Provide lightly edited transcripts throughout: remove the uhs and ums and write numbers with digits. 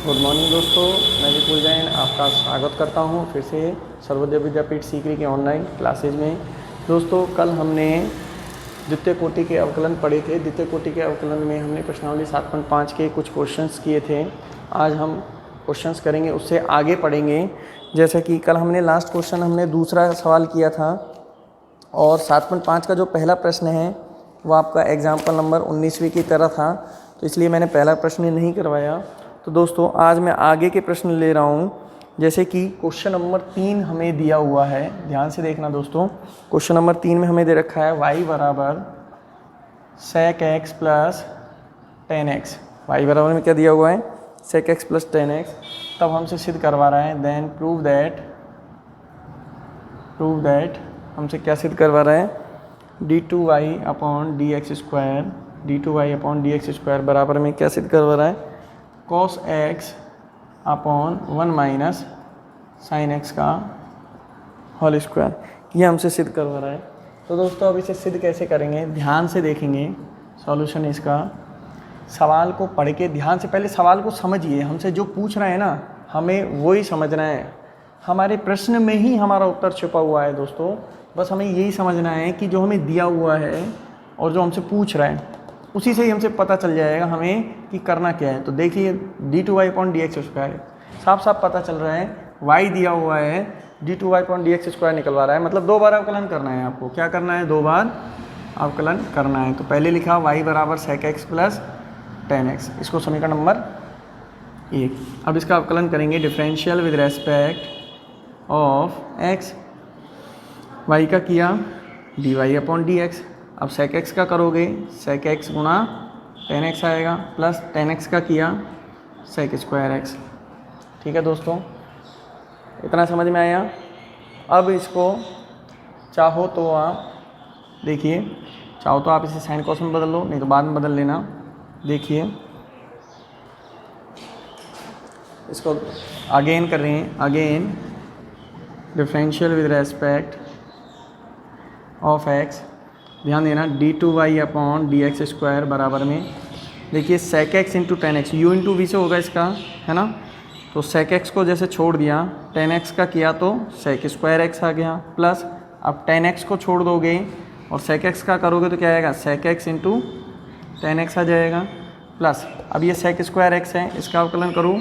Good morning दोस्तों, मैं विपुल जैन आपका स्वागत करता हूं फिर से सर्वोदय विद्यापीठ सीकरी के ऑनलाइन क्लासेज में। दोस्तों, कल हमने द्वितीय कोटि के अवकलन पढ़े थे। द्वितीय कोटि के अवकलन में हमने प्रश्नावली 7.5 के कुछ क्वेश्चंस किए थे। आज हम क्वेश्चंस करेंगे, उससे आगे पढ़ेंगे। जैसे कि कल हमने लास्ट क्वेश्चन हमने दूसरा सवाल किया था और 7.5 का जो पहला प्रश्न है वो आपका एग्जाम्पल नंबर 19वीं की तरह था, तो इसलिए मैंने पहला प्रश्न नहीं करवाया। तो दोस्तों, आज मैं आगे के प्रश्न ले रहा हूँ। जैसे कि क्वेश्चन नंबर 3 हमें दिया हुआ है, ध्यान से देखना दोस्तों। क्वेश्चन नंबर 3 में हमें दे रखा है y बराबर sec x plus 10x। y बराबर में क्या दिया हुआ है? sec x plus 10x। तब हमसे सिद्ध करवा रहा है, देन प्रूव दैट हमसे क्या सिद्ध करवा रहा है? d2y अपॉन dx स्क्वायर बराबर में क्या सिद्ध करवा रहा है? cos x upon 1 minus sine x का होल स्क्वायर। ये हमसे सिद्ध करवा रहा है। तो दोस्तों, अब इसे सिद्ध कैसे करेंगे, ध्यान से देखेंगे सॉल्यूशन इसका। सवाल को पढ़ के ध्यान से पहले सवाल को समझिए। हमसे जो पूछ रहे हैं ना, हमें वही समझना है। हमारे प्रश्न में ही हमारा उत्तर छिपा हुआ है दोस्तों। बस हमें यही समझना है कि जो हमें दिया हुआ है और जो हमसे पूछ रहा है उसी से ही हमसे पता चल जाएगा हमें कि करना क्या है। तो देखिए, d2y अपॉन dx स्क्वायर साफ साफ पता चल रहा है। y दिया हुआ है, d2y अपॉन dx स्क्वायर निकलवा रहा है, मतलब 2 बार अवकलन करना है आपको। क्या करना है? 2 बार अवकलन करना है। तो पहले लिखा y बराबर sec x प्लस 10x, इसको समीकरण नंबर 1। अब इसका अवकलन करेंगे, differential with respect of x। y का किया dy अपॉन dx। अब sec x का करोगे, sec x गुणा 10x आएगा, प्लस 10x का किया sec स्क्वायर x। ठीक है दोस्तों, इतना समझ में आया। अब इसको चाहो तो आप देखिए, चाहो तो आप इसे साइन कॉस में बदल लो, नहीं तो बाद में बदल लेना। देखिए, इसको अगेन कर रहे हैं, again differential with respect of x। ध्यान देना, d2y अपॉन dx स्क्वायर बराबर में देखिए sec x into 10x, u into v से होगा इसका, है ना। तो sec x को जैसे छोड़ दिया, 10x का किया तो sec स्क्वायर x आ गया, प्लस अब 10x को छोड़ दोगे और sec x का करोगे तो क्या आएगा? sec x इंटू 10x आ जाएगा, प्लस अब ये sec स्क्वायर x है, इसका अवकलन करूँ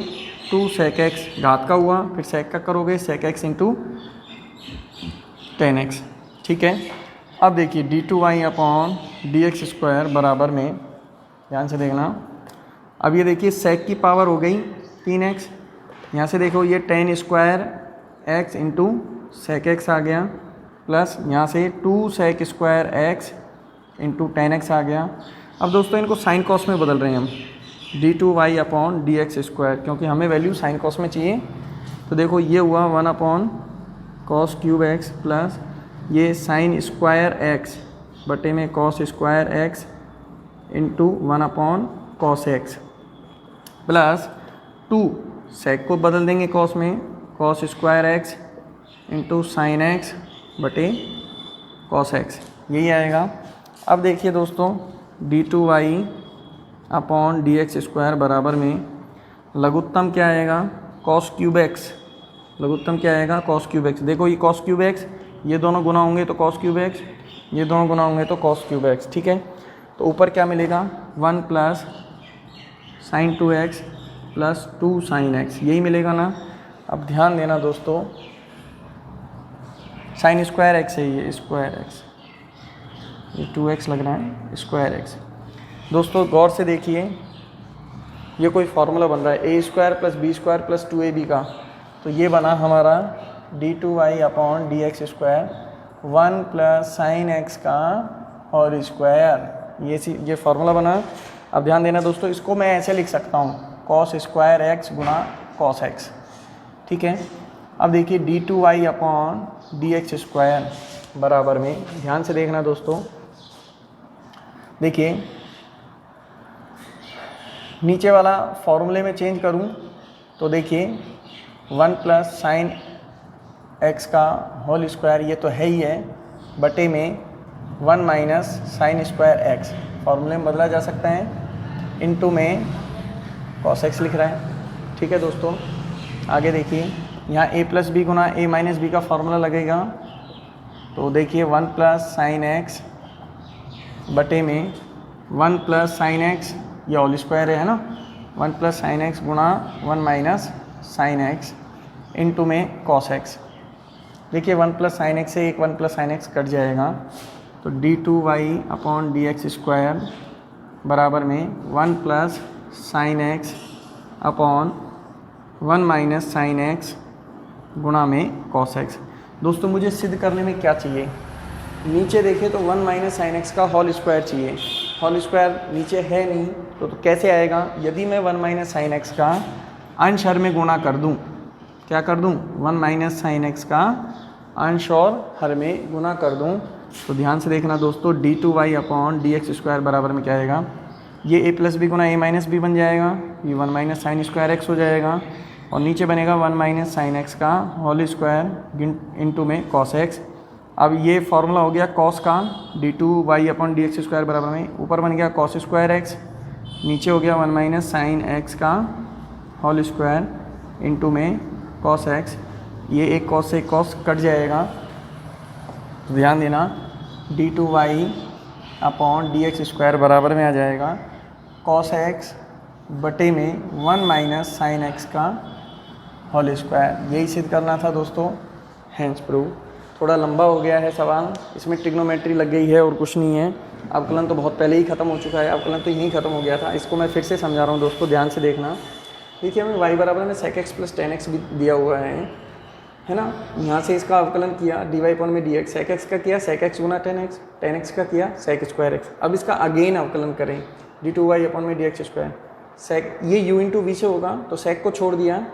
2 sec x घात का हुआ, फिर sec का करोगे sec x इंटू 10x। ठीक है। अब देखिए, d2y अपॉन dx स्क्वायर बराबर में, ध्यान से देखना, अब ये देखिए sec की पावर हो गई 3x। यहाँ से देखो, ये 10 square x into sec x आ गया, प्लस यहाँ से 2 sec square x into 10x आ गया। अब दोस्तों, इनको साइन कॉस में बदल रहे हैं हम, d2y अपॉन dx स्क्वायर, क्योंकि हमें वैल्यू साइन कॉस में चाहिए। तो देखो, ये हुआ 1 upon cos cube x, plus ये साइन स्क्वायर x बटे में cos square x into 1 upon cos x, plus 2 सेक को बदल देंगे कॉस में, cos square x into sine x बटे कॉस x, यही आएगा। अब देखिए दोस्तों, d2y अपॉन dx स्क्वायर बराबर में लघुत्तम क्या आएगा? Cos cube x। लघुत्तम क्या आएगा? Cos cube x। देखो, ये कॉस क्यूब x, ये दोनों गुना होंगे तो cos क्यूब x, ये दोनों गुना होंगे तो cos क्यूब x। ठीक है। तो ऊपर क्या मिलेगा? 1 plus sine 2x plus 2 sine x, यही मिलेगा ना। अब ध्यान देना दोस्तों, साइन स्क्वायर x है, ये स्क्वायर x, ये 2x लग रहा है, स्क्वायर x। दोस्तों गौर से देखिए, ये कोई फार्मूला बन रहा है a square plus B square plus 2ab का। तो ये बना हमारा d2y upon dx square 1 plus sine x का और स्क्वायर, ये फार्मूला बना। अब ध्यान देना दोस्तों, इसको मैं ऐसे लिख सकता हूँ, कॉस स्क्वायर x गुणा कॉस x। ठीक है। अब देखिए, d2y अपॉन dx स्क्वायर बराबर में, ध्यान से देखना दोस्तों, देखिए नीचे वाला फॉर्मूले में चेंज करूँ तो देखिए 1 प्लस साइन x का होल स्क्वायर, ये तो है ही है, बटे में 1 माइनस साइन स्क्वायर x, फॉर्मूले में बदला जा सकता है, इनटू में cos x लिख रहा है। ठीक है दोस्तों, आगे देखिए, यहाँ a प्लस बी गुना a माइनस बी का फॉर्मूला लगेगा। तो देखिए 1 प्लस साइन एक्स बटे में 1 प्लस साइन एक्स, ये होल स्क्वायर है ना, 1 प्लस साइन एक्स गुणा 1 माइनस साइन एक्स इंटू में कॉस एक्स। देखिए 1 प्लस साइन एक्स से एक 1 प्लस साइन एक्स कट जाएगा, तो d2y upon D x square बराबर में 1 plus sine x upon 1 minus sine x गुणा में कॉस एक्स। दोस्तों मुझे सिद्ध करने में क्या चाहिए, नीचे देखें तो 1 माइनस साइन एक्स का होल स्क्वायर चाहिए, होल स्क्वायर नीचे है नहीं, तो कैसे आएगा, यदि मैं 1 माइनस साइन एक्स का अंश हर में गुणा कर दूं, क्या कर दूं, 1 माइनस साइन एक्स का अंश और हर में गुणा कर दूं, तो ध्यान से देखना दोस्तों, d2y upon D x square बराबर में क्या आएगा, ये a प्लस बी गुना a माइनस बी बन जाएगा, ये 1 माइनस साइन स्क्वायर एक्स हो जाएगा, और नीचे बनेगा 1 माइनस साइन एक्स का होल स्क्वायर इंटू में कॉस एक्स। अब ये फॉर्मूला हो गया कॉस का, d2y upon D x square बराबर में, ऊपर बन गया कॉस स्क्वायर एक्स, नीचे हो गया 1 माइनस साइन एक्स का होल स्क्वायर इंटू में कॉस एक्स। ये एक कॉस से एक कॉस कट जाएगा, तो ध्यान देना, d2y upon D x square बराबर में आ जाएगा कॉस एक्स बटे में 1 माइनस साइन एक्स का होल स्क्वायर। यही सिद्ध करना था दोस्तों, हैंस प्रूव। थोड़ा लंबा हो गया है सवाल, इसमें ट्रिग्नोमेट्री लग गई है और कुछ नहीं है। अवकलन तो बहुत पहले ही ख़त्म हो चुका है, अवकलन तो यहीं ख़त्म हो गया था, इसको मैं फिर से समझा रहा हूँ दोस्तों, ध्यान से देखना। देखिए हमें y बराबर में sec x plus ten x भी दिया हुआ है ना, यहाँ से इसका अवकलन किया dy अपॉन में dx, sec x का किया sec x गुना टेन एक्स का किया sec स्क्वायर x। अब इसका अगेन अवकलन करें, d2y अपॉन में dx स्क्वायर, sec ये u इंटू वी से होगा, तो sec को छोड़ दिया,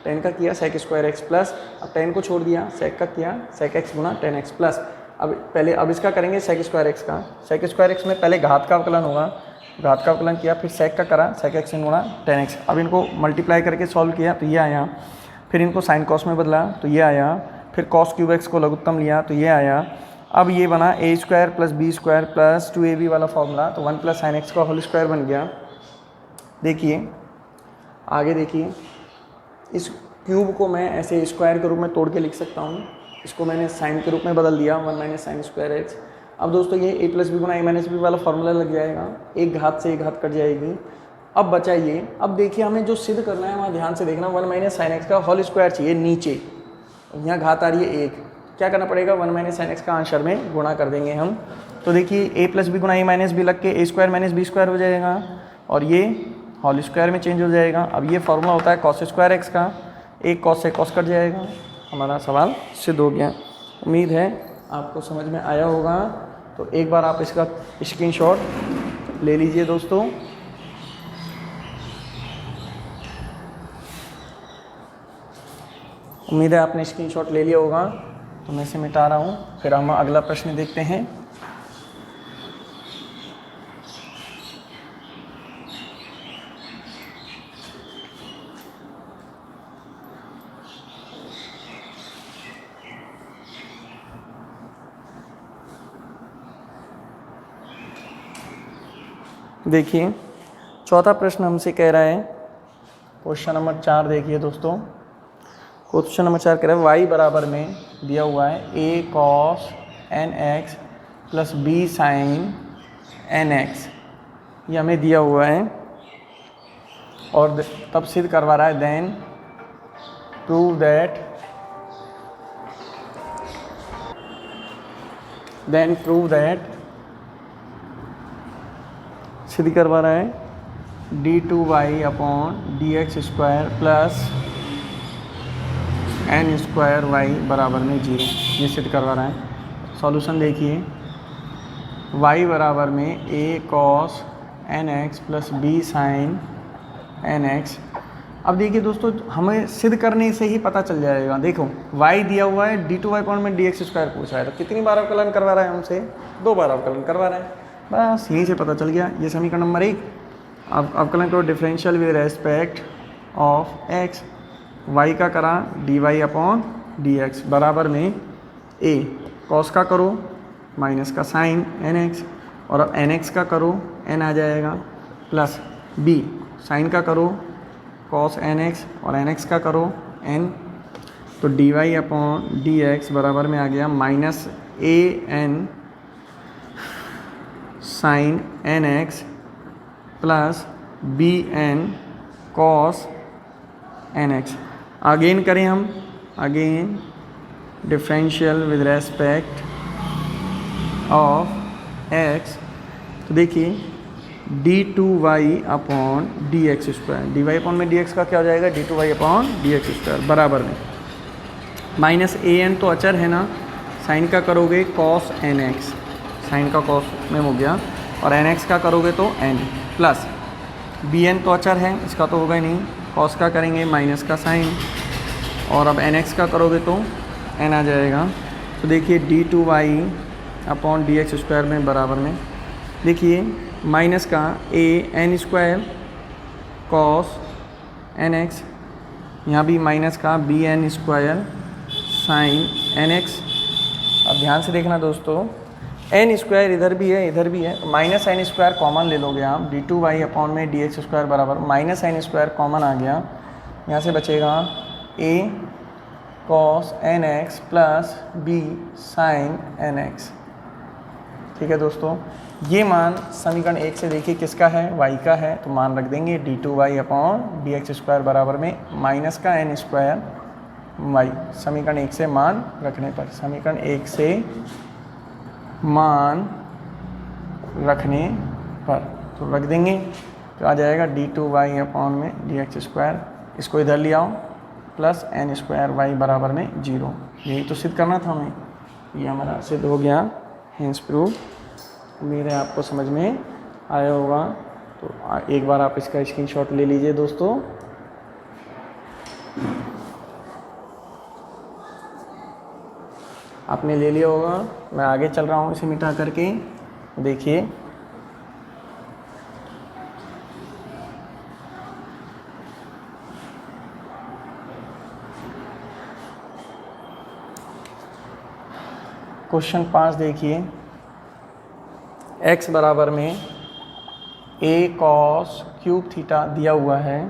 टेन का किया sec स्क्वायर x प्लस, अब टेन को छोड़ दिया sec का किया sec x गुना टेन एक्स प्लस। अब इसका करेंगे sec स्क्वायर x का, sec स्क्वायर x में पहले घात का अवकलन होगा, घात का अवकलन किया, फिर sec का करा sec x गुना टेन एक्स। अब इनको मल्टीप्लाई करके सॉल्व किया तो ये आया, फिर इनको साइन कॉस में बदला तो ये आया, फिर कॉस क्यूब एक्स को लघुत्तम लिया तो ये आया। अब ये बना a square plus B square plus 2ab वाला फॉर्मूला, तो 1 प्लस साइन एक्स का होल स्क्वायर बन गया। देखिए आगे देखिए, इस क्यूब को मैं ऐसे स्क्वायर के रूप में तोड़ के लिख सकता हूँ, इसको मैंने साइन के रूप में बदल दिया, 1 माइनस साइन स्क्वायर एक्स। अब दोस्तों ये a प्लस बी गुना a माइनस बी वाला फॉर्मूला लग जाएगा, एक घात से एक घात कट जाएगी। अब बचा ये, अब देखिए हमें जो सिद्ध करना है वहाँ ध्यान से देखना, 1 माइनस साइन एक्स का होल स्क्वायर चाहिए नीचे, यहाँ घात आ रही है एक, क्या करना पड़ेगा, 1 माइनस साइन एक्स का अंश में गुणा कर देंगे हम। तो देखिए a प्लस बी गुना a माइनस बी लग के a square minus B square हो जाएगा, और ये होल स्क्वायर में चेंज हो जाएगा। अब ये फॉर्मूला होता है कॉस स्क्वायर एक्स का, एक कॉस से कॉस कट जाएगा, हमारा सवाल सिद्ध हो गया। उम्मीद है आपको समझ में आया होगा, तो एक बार आप इसका स्क्रीनशॉट ले लीजिए दोस्तों। उम्मीद है आपने स्क्रीनशॉट ले लिया होगा, तो मैं इसे मिटा रहा हूँ, फिर हम अगला प्रश्न देखते हैं। देखिए चौथा प्रश्न हमसे कह रहा है, क्वेश्चन नंबर 4 देखिए दोस्तों, क्वेश्चन नंबर 4 कह रहा है y बराबर में दिया हुआ है a cos nx plus b sin nx, ये हमें दिया हुआ है, और तब सिद्ध करवा रहा है देन प्रूव दैट सिद्ध करवा रहा है d2y upon D x square plus n square y बराबर में 0, ये सिद्ध करवा रहा है। सॉल्यूशन देखिए, y बराबर में a cos nx plus b sin nx। अब देखिए दोस्तों, हमें सिद्ध करने से ही पता चल जाएगा। देखो y दिया हुआ है, d2y अपॉन में डी एक्स स्क्वायर पूछा है, तो कितनी बार अवकलन करवा रहा है हमसे, 2 बार अवकलन करवा रहा है, बस यहीं से पता चल गया। ये समीकरण नंबर 1, अब अवकलन करो differential with respect of x, y का करा dy अपॉन डी एक्स बराबर में a cos का करो माइनस का साइन nx, और अब nx का करो n आ जाएगा, प्लस b साइन का करो कॉस एन एक्स, और एन एक्स का करो एन, तो D Y upon D x बराबर में आ गया minus a n sine n x plus b n cos n x. Again करें हम, again differential with respect of x, तो देखिए d two Y upon D x square, d Y upon में d x का क्या हो जाएगा, d two Y upon D x square बराबर में माइनस ए एन तो अचर है ना, साइन का करोगे कॉस एन एक्स, साइन का कॉस में हो गया, और एन एक्स का करोगे तो एन, प्लस बी एन तो अचर है, इसका तो होगा ही नहीं, कॉस का करेंगे माइनस का साइन, और अब एन एक्स का करोगे तो एन आ जाएगा। तो देखिए d two Y upon D x square में बराबर में, देखिए माइनस का a n square cos n x, यहाँ भी माइनस का b n square sine n x. अब ध्यान से देखना दोस्तों, एन स्क्वायर इधर भी है इधर भी है, तो माइनस एन स्क्वायर कॉमन ले लोगे आप, डी टू वाई अपॉन में डी एक्स स्क्वायर बराबर माइनस एन स्क्वायर कॉमन आ गया, यहाँ से बचेगा a cos n x plus b sine n x. ठीक है दोस्तों, ये मान समीकरण 1 से देखिए किसका है, y का है, तो मान रख देंगे D two Y upon D x square बराबर में माइनस का एन स्क्वायर y, समीकरण 1 से मान रखने पर, समीकरण 1 से मान रखने पर तो रख देंगे, तो आ जाएगा डी टू वाई अपॉन में डी एक्स स्क्वायर, इसको इधर ले आओ, प्लस एन स्क्वायर वाई बराबर में 0। यही तो सिद्ध करना था हमें, ये हमारा सिद्ध हो गया, हेंस प्रूव। उम्मीद है आपको समझ में आया होगा, तो एक बार आप इसका स्क्रीनशॉट ले लीजिए दोस्तों। आपने ले लिया होगा, मैं आगे चल रहा हूँ इसे मिटा करके, देखिए क्वेश्चन 5 देखिए, x बराबर में a कॉस क्यूब थीटा दिया हुआ है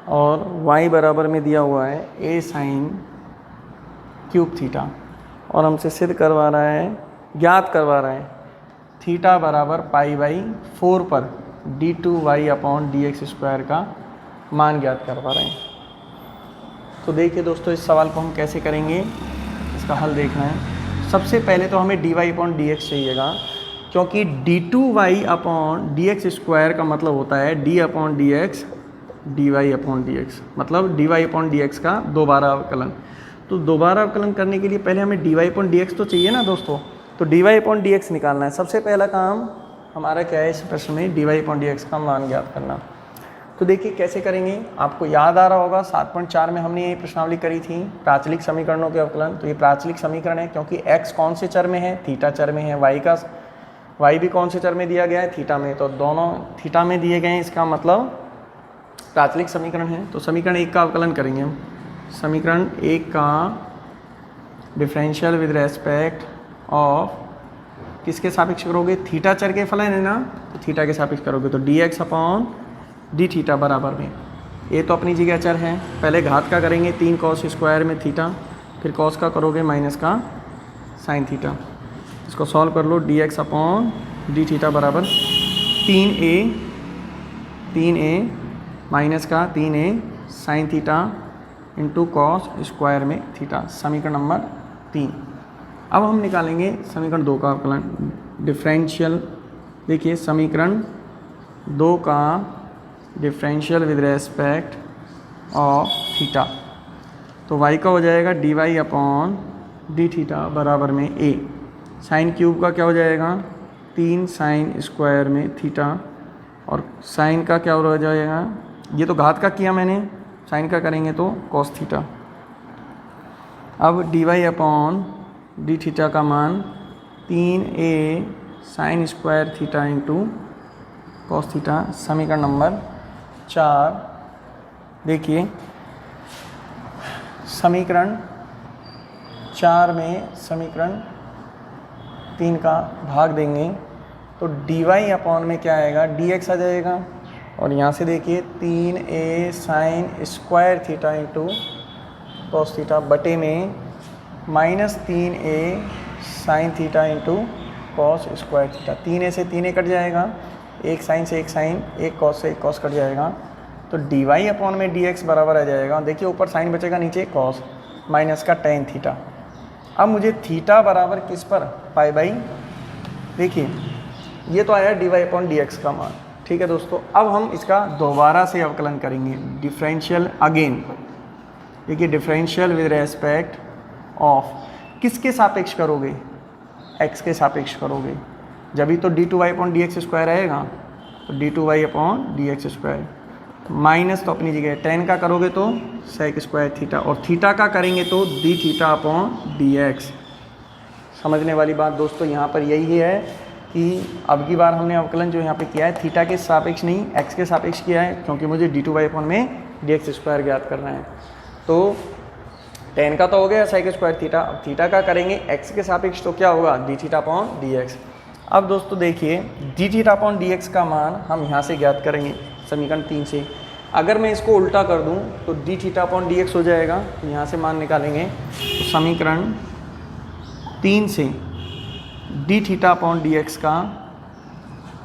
और y बराबर में दिया हुआ है a साइन क्यूब थीटा, और हमसे सिद्ध करवा रहा है, ज्ञात करवा रहा है थीटा बराबर पाई बाई 4 पर D two Y upon D x square का मान ज्ञात करवा रहे हैं। तो देखिए दोस्तों, इस सवाल को हम कैसे करेंगे, इसका हल देखना है। सबसे पहले तो हमें D Y upon D x चाहिएगा, क्योंकि d two Y upon D x square का मतलब होता है d upon D x d Y upon D x, मतलब d Y upon D x का दोबारा अवकलन। तो दोबारा अवकलन करने के लिए पहले हमें D Y upon D X तो चाहिए ना दोस्तों, तो D Y upon D X निकालना है। सबसे पहला काम हमारा क्या है इस प्रश्न में, D Y upon D x का मान ज्ञात करना। तो देखिए कैसे करेंगे, आपको याद आ रहा होगा 7.4 में हमने ये प्रश्नावली करी थी प्राचलिक समीकरणों के अवकलन। तो ये प्राचलिक समीकरण है, क्योंकि x कौन से चर में है, थीटा चर में है, y भी कौन से चर में दिया गया है, थीटा में, तो दोनों थीटा में दिए गए हैं, इसका मतलब प्राचलिक समीकरण है। तो समीकरण 1 का अवकलन करेंगे हम। समीकरण 1 का डिफरेंशियल विद रेस्पेक्ट ऑफ किसके सापेक्ष करोगे, थीटा चर के फलन है ना, तो थीटा के सापेक्ष करोगे, तो D x upon D theta बराबर में, ये तो अपनी जगह चर है, पहले घात का करेंगे 3 कॉस स्क्वायर में थीटा, फिर कॉस का करोगे माइनस का साइन थीटा, इसको सॉल्व कर लो, d x upon D theta बराबर 3a माइनस का 3a sine theta into cos square में थीटा, समीकरण नंबर 3। अब हम निकालेंगे समीकरण 2 का अवकलन, डिफरेंशियल। देखिए समीकरण 2 का differential with respect of theta, तो y का हो जाएगा D Y upon D theta बराबर में a, साइन क्यूब का क्या हो जाएगा 3 साइन स्क्वायर में थीटा, और साइन का क्या हो जाएगा, ये तो घात का किया मैंने, साइन का करेंगे तो कॉस थीटा। अब D Y upon D theta का मान 3a sine square theta into cos theta, समीकरण नंबर 4। देखिए समीकरण 4 में समीकरण 3 का भाग देंगे, तो डी वाई अपॉन में क्या आएगा, डी एक्स आ जाएगा, और यहाँ से देखिए 3a sine square theta into cos theta बटे में -3a sine theta into cos square theta. 3a से 3a कट जाएगा, एक साइन से एक साइन, एक कॉस से एक कॉस कट जाएगा, तो dy अपॉन में dx बराबर आ जाएगा। देखिए ऊपर साइन बचेगा, नीचे कॉस, माइनस का टेन थीटा। अब मुझे थीटा बराबर किस पर, पाई बाई, देखिए ये तो आया dy अपॉन dx का मान। ठीक है दोस्तों, अब हम इसका दोबारा से अवकलन करेंगे, डिफरेंशियल अगेन। देखिए डिफरेंशियल विद रेस्पेक्ट ऑफ, किसके सापेक्ष करोगे, x के सापेक्ष करोगे, जब भी तो d2y अपॉन dx स्क्वायर आएगा, तो d2y upon dx square, minus तो अपनी जगह, टेन का करोगे तो सेक स्क्वायर थीटा, और थीटा का करेंगे तो डी थीटा अपॉन dx। समझने वाली बात दोस्तों यहाँ पर यही है कि अब की बार हमने अवकलन जो यहाँ पे किया है थीटा के सापेक्ष नहीं, x के सापेक्ष किया है, क्योंकि मुझे d2y अपॉन में dx स्क्वायर ज्ञात करना है। तो टेन का तो हो गया सेक स्क्वायर थीटा, अब थीटा का करेंगे x के सापेक्ष, तो क्या होगा डी थीटा अपॉन dx। अब दोस्तों देखिए डी थीटा अपॉन dx का मान हम यहाँ से ज्ञात करेंगे समीकरण 3 से। अगर मैं इसको उल्टा कर दूँ तो डी थीटा अपॉन dx हो जाएगा, तो यहाँ से मान निकालेंगे, तो समीकरण 3 से डी थीटा अपॉन dx का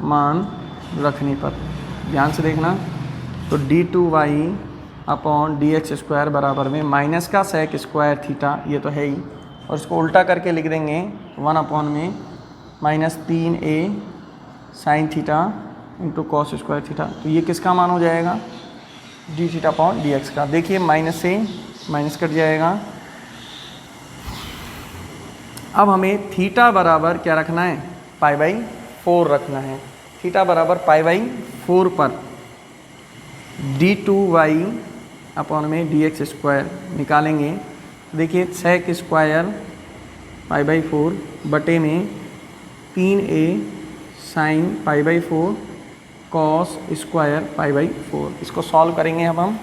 मान रखने पर, ध्यान से देखना, तो d2y अपॉन dx स्क्वायर बराबर में माइनस का सेक स्क्वायर थीटा, ये तो है ही, और इसको उल्टा करके लिख देंगे 1 अपॉन में -3a sine theta into cos square theta. तो ये किसका मान हो जाएगा, डी थीटा अपॉन dx का। देखिए माइनस से माइनस कट जाएगा। अब हमें थीटा बराबर क्या रखना है, पाई बाई 4 रखना है। थीटा बराबर पाई बाई 4 पर d2y अपॉन में dx स्क्वायर निकालेंगे। देखिए सेक स्क्वायर पाई बाई 4 बटे में 3a sine pi by 4 cos square pi by 4। इसको सॉल्व करेंगे अब हम।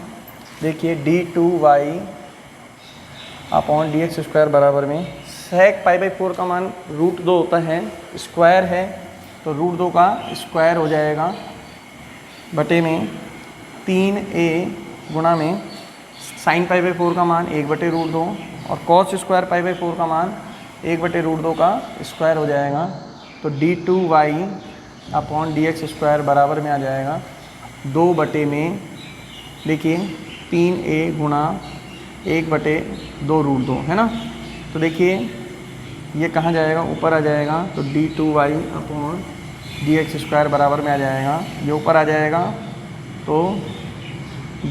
देखिए d2y अपॉन dx स्क्वायर बराबर में सेक पाई बाई 4 का मान √2 होता है, स्क्वायर है तो √2 का स्क्वायर हो जाएगा, बटे में 3a गुणा में साइन पाई बाई 4 का मान 1/√2 और कॉस स्क्वायर पाई बाई 4 का मान 1/√2 का स्क्वायर हो जाएगा। तो d2y अपॉन dx स्क्वायर बराबर में आ जाएगा 2 बटे में, देखिए 3a गुणा 1/2√2 है ना। तो देखिए ये कहाँ जाएगा, ऊपर आ जाएगा, तो d2y अपॉन dx स्क्वायर बराबर में आ जाएगा, ये ऊपर आ जाएगा, तो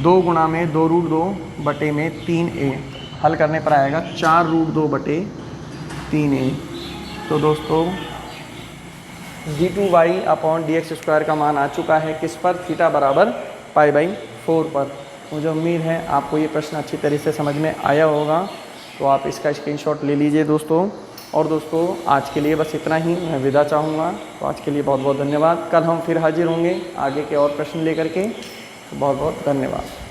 2 गुणा में 2√2 बटे में 3a, हल करने पर आएगा 4√2 बटे 3a। तो दोस्तों d2y अपॉन dx स्क्वायर का मान आ चुका है किस पर, थीटा बराबर पाई बाई 4 पर। मुझे उम्मीद है आपको ये प्रश्न अच्छी तरह से समझ में आया होगा, तो आप इसका स्क्रीनशॉट ले लीजिए दोस्तों। और दोस्तों आज के लिए बस इतना ही, मैं विदा चाहूँगा। तो आज के लिए बहुत बहुत धन्यवाद। कल हम फिर हाजिर होंगे आगे के और प्रश्न लेकर के। तो बहुत बहुत धन्यवाद।